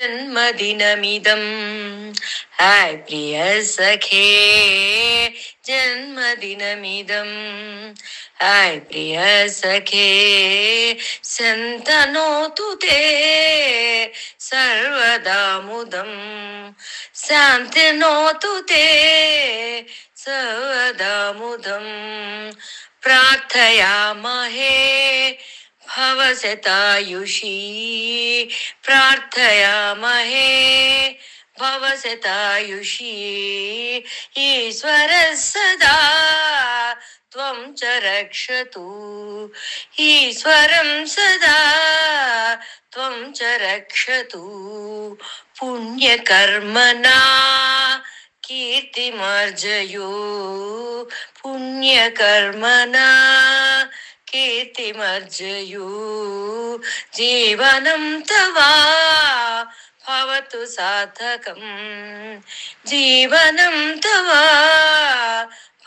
जन्मदिनमिदं हाय प्रिय सखे जन्मदिनमिदं हाय प्रिय सखे सन्तनोतु ते सर्वदा मुदं शान्तिनोतु ते सर्वदा मुदं प्रार्थयामहे भवशतायुषी प्रार्थयामहे भवशतायुषी ईश्वरः सदा त्वं च रक्षतु ईश्वरं सदा त्वं च रक्षतु पुण्यकर्मणा कीर्तिमर्जयो पुण्यकर्मणा कीर्तिमर्जयो जीवनं तव भवतु सार्थकं जीवनं तव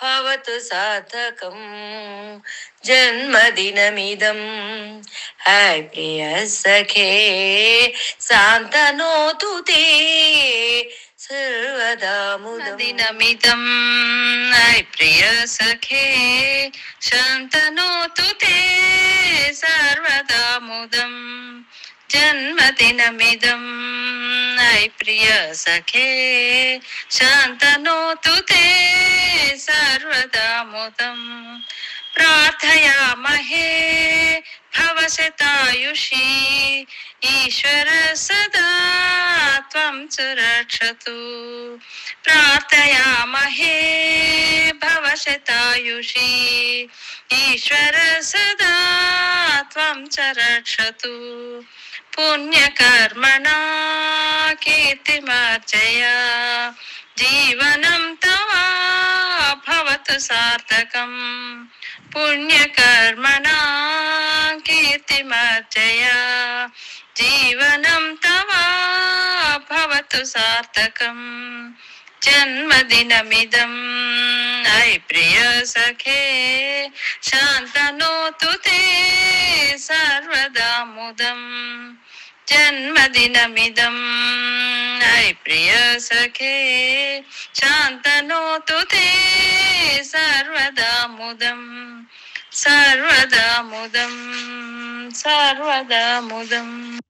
भवतु सार्थकं जन्मदिनमिदं हाय प्रिय सखे शान्तनोतु ते सर्वदा मुदं हाय प्रिय सखे शान्तनोतु ते सर्वदा मुदं जन्मदिनमिदं हाय प्रिय सखे शान्तनोतु ते सर्वदा मुदं प्रार्थयामहे भवशतायुषी ईश्वर सदा त्वं च रक्षतु प्रार्थयामहे भवशतायुषी ईश्वर सदा त्वं च रक्षतु पुण्यकर्मणा कीर्तिमर्जय जीवनं तव भवतु सार्थकं पुण्यकर्मणा कीर्तिमर्जय जीवनं तव भवतु सार्थकं जन्मदिनमिदं हाय प्रिय सखे शान्तनोतु ते सर्वदा मुदं जन्मदिनमिदं हाय प्रिय सखे शान्तनोतु ते सर्वदा मुदं सर्वदा मुदं सर्वदा मुदम्